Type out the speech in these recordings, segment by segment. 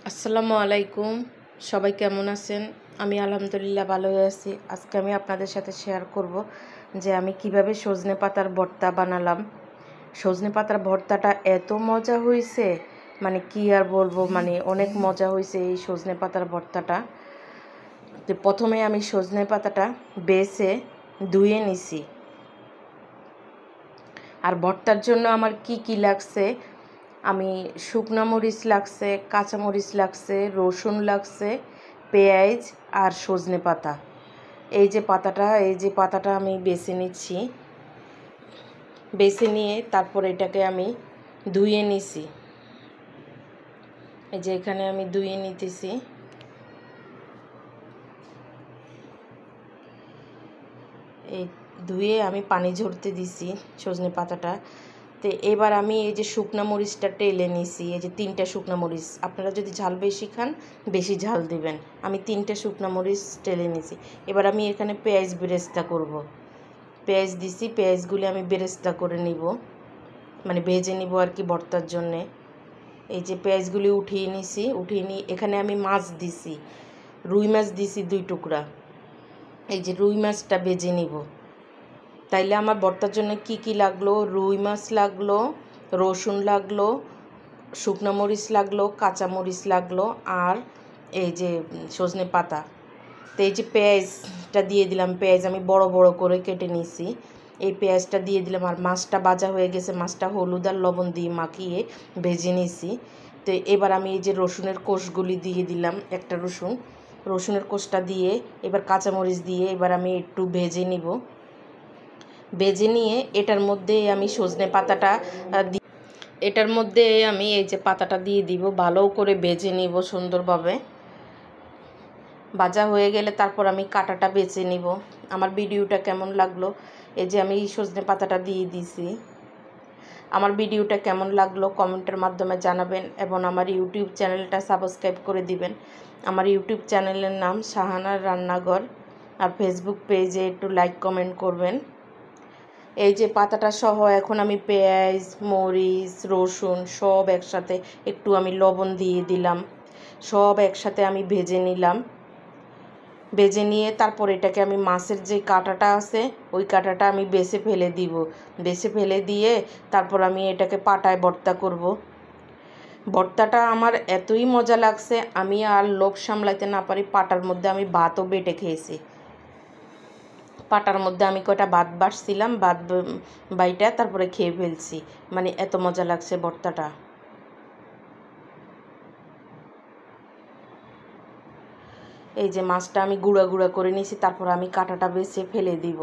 আসসালামু আলাইকুম। সবাই কেমন আছেন? আমি আলহামদুলিল্লাহ ভালোই আছি। আজকে আমি আপনাদের সাথে শেয়ার করব যে আমি কিভাবে সজনে পাতার ভর্তা বানালাম। সজনে পাতার ভর্তাটা এত মজা হয়েছে, মানে কি আর বলবো, মানে অনেক মজা হয়েছে এই সজনে পাতার ভর্তাটা। তো প্রথমে আমি সজনে পাতাটা বেছে ধুয়ে নিছি। আর ভর্তার জন্য আমার কি কি লাগছে, আমি শুকনো মরিচ লাগছে, কাঁচামরিচ লাগছে, রসুন লাগছে, পেঁয়াজ আর সজনে পাতা। এই যে পাতাটা আমি বেছে নিচ্ছি। বেছে নিয়ে তারপর এটাকে আমি ধুয়ে নিছি। এই যে এখানে আমি ধুয়ে নিতেছি। এই ধুয়ে আমি পানি ঝরতে দিছি সজনে পাতাটা। তো এবার আমি এই যে শুকনা মরিচটা টেলে নিছি, এই যে 3টা শুকনা মরিচ। আপনারা যদি ঝাল বেশি খান বেশি ঝাল দিবেন। আমি 3টা শুকনা মরিচ টেলে নিছি। এবার আমি এখানে পেঁয়াজ বেরেস্তা করব। পেঁয়াজ দিছি, পেঁয়াজগুলি আমি বেরেস্তা করে নিব, মানে ভেজে নিব আর কি ভর্তার জন্যে। এই যে পেঁয়াজগুলি উঠিয়ে নিছি, উঠিয়ে নিয়ে এখানে আমি মাছ দিছি, রুই মাছ দিছি 2 টুকরা। এই যে রুই মাছটা ভেজে নিব। তাইলে আমার ভর্তার জন্য কি কি লাগলো, রুই মাছ লাগলো, রসুন লাগলো, শুকনো মরিচ লাগলো, কাঁচামরিচ লাগলো, আর এই যে সজনে পাতা। তো এই যে পেঁয়াজটা দিয়ে দিলাম, পেঁয়াজ আমি বড় বড় করে কেটে নিয়েছি। এই পেঁয়াজটা দিয়ে দিলাম, আর মাছটা ভাজা হয়ে গেছে, মাছটা হলুদ আর লবণ দিয়ে মাখিয়ে ভেজে নিয়েছি। তো এবার আমি এই যে রসুনের কোষগুলি দিয়ে দিলাম, একটা রসুনের কোষটা দিয়ে এবার কাঁচামরিচ দিয়ে এবার আমি একটু ভেজে নিব। ভেজে নিয়ে এটার মধ্যে আমি সজনে পাতাটা এটার মধ্যে আমি এই যে পাতাটা দিয়ে দিব, ভালো করে ভেজে নিব সুন্দরভাবে। ভাজা হয়ে গেলে তারপর আমি কাঁটাটা বেছে নিব। আমার ভিডিওটা কেমন লাগলো, এই যে আমি সজনে পাতাটা দিয়ে দিছি। আমার ভিডিওটা কেমন লাগলো কমেন্টের মাধ্যমে জানাবেন, এবং আমার ইউটিউব চ্যানেলটা সাবস্ক্রাইব করে দিবেন। আমার ইউটিউব চ্যানেলের নাম শাহানার রান্নাঘর। আর ফেসবুক পেজে একটু লাইক কমেন্ট করবেন। এই যে পাতাটা সহ এখন আমি পেঁয়াজ, মরিচ, রসুন সব একসাথে, একটু আমি লবণ দিয়ে দিলাম, সব একসাথে আমি ভেজে নিলাম। ভেজে নিয়ে তারপর এটাকে আমি মাছের যে কাঁটাটা আছে ওই কাঁটাটা আমি বেছে ফেলে দিব। বেছে ফেলে দিয়ে তারপর আমি এটাকে পাটায় ভর্তা করব। ভর্তাটা আমার এতই মজা লাগছে, আমি আর লোভ সামলাইতে না পারি পাটার মধ্যে আমি ভাতও বেটে খেয়েছি। পাটার মধ্যে আমি কয়টা ভাত বাড়ছিলাম, ভাত বাইটা তারপরে খেয়ে ফেলছি, মানে এত মজা লাগছে ভর্তাটা। এই যে মাছটা আমি গুঁড়া গুঁড়া করে নিয়েছি, তারপর আমি কাঁটাটা বেছে ফেলে দিব।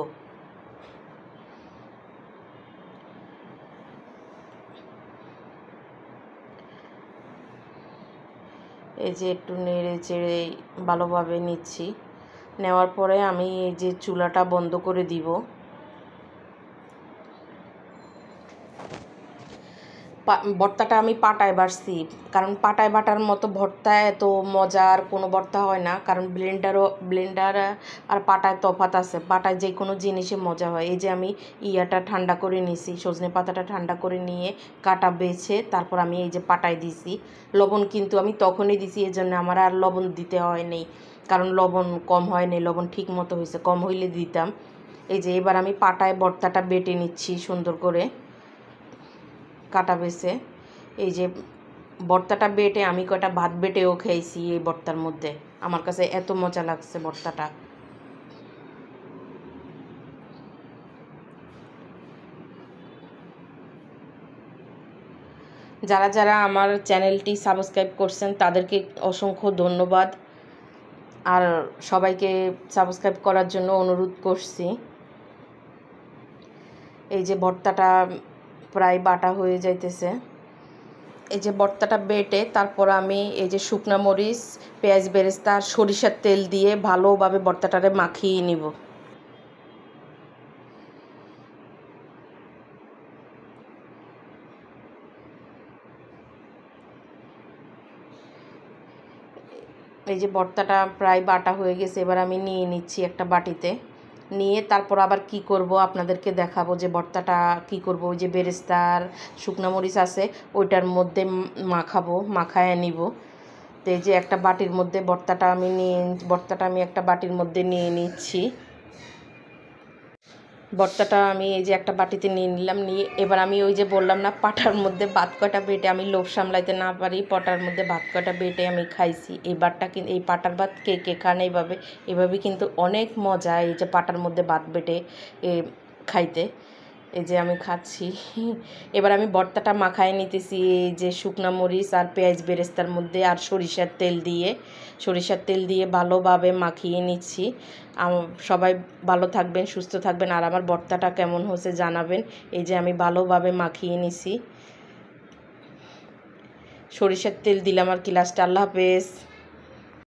এই যে একটু নেড়ে চেড়ে ভালোভাবে নিচ্ছি। নেওয়ার পরে আমি এই যে চুলাটা বন্ধ করে দিব। ভর্তাটা আমি পাটায় বাটছি, কারণ পাটায় বাটার মতো ভর্তা এত মজার কোনো ভর্তা হয় না, কারণ ব্লেন্ডার আর পাটায় তফাৎ আছে। পাটায় যে কোনো জিনিসে মজা হয়। এই যে আমি ইয়াটা ঠান্ডা করে নিয়েছি, সজনে পাতাটা ঠান্ডা করে নিয়ে কাটা বেছে তারপর আমি এই যে পাটায় দিছি। লবণ কিন্তু আমি তখনই দিছি, এই জন্য আমার আর লবণ দিতে হয়নি, কারণ লবণ কম হয়নি, লবণ ঠিক মতো হয়েছে, কম হইলে দিতাম। এই যে এবার আমি পাটায় ভর্তাটা বেটে নিচ্ছি সুন্দর করে কাটা বেছে। এই যে ভর্তাটা বেটে আমি কয়টা ভাত বেটেও খেয়েছি এই ভর্তার মধ্যে। আমার কাছে এত মজা লাগছে ভর্তাটা। যারা যারা আমার চ্যানেলটি সাবস্ক্রাইব করছেন তাদেরকে অসংখ্য ধন্যবাদ, আর সবাইকে সাবস্ক্রাইব করার জন্য অনুরোধ করছি। এই যে ভর্তাটা প্রায় বাটা হয়ে যাইতেছে। এই যে ভর্তাটা বেটে তারপর আমি এই যে শুকনো মরিচ, পেঁয়াজ বেরেস্তা আর সরিষার তেল দিয়ে ভালোভাবে ভর্তাটারে মাখিয়ে নিব। এই যে ভর্তাটা প্রায় বাটা হয়ে গেছে, এবার আমি নিয়ে নিচ্ছি একটা বাটিতে। নিয়ে তারপর আবার কি করব আপনাদেরকে দেখাবো যে ভর্তাটা কি করব। ওই যে বেরেস্তার শুকনো মরিচ আছে ওইটার মধ্যে মাখাবো, মাখায় নিব। তো এই যে একটা বাটির মধ্যে ভর্তাটা আমি একটা বাটির মধ্যে নিয়ে নিচ্ছি। ভর্তাটা আমি এই যে একটা বাটিতে নিয়ে নিলাম, নিয়ে এবার আমি ওই যে বললাম না পাটার মধ্যে ভাত কয়টা বেটে আমি লোভ সামলাইতে না পারি, পাটার মধ্যে ভাত কয়টা বেটে আমি খাইছি। এই ভাতটা কিন্তু এই পাটার ভাত কে কে খান এভাবে কিন্তু অনেক মজা এই যে পাটার মধ্যে ভাত বেটে খাইতে। এই যে আমি খাচ্ছি। এবার আমি ভর্তাটা মাখায় নিতেছি এই যে শুকনা মরিচ আর পেঁয়াজ বেরেস্তার মধ্যে আর সরিষার তেল দিয়ে ভালোভাবে মাখিয়ে নিচ্ছি। সবাই ভালো থাকবেন, সুস্থ থাকবেন, আর আমার ভর্তাটা কেমন হয়েছে জানাবেন। এই যে আমি ভালোভাবে মাখিয়ে নিছি, সরিষার তেল দিলাম আর কি লাস্টে। আল্লাহ হাফেজ।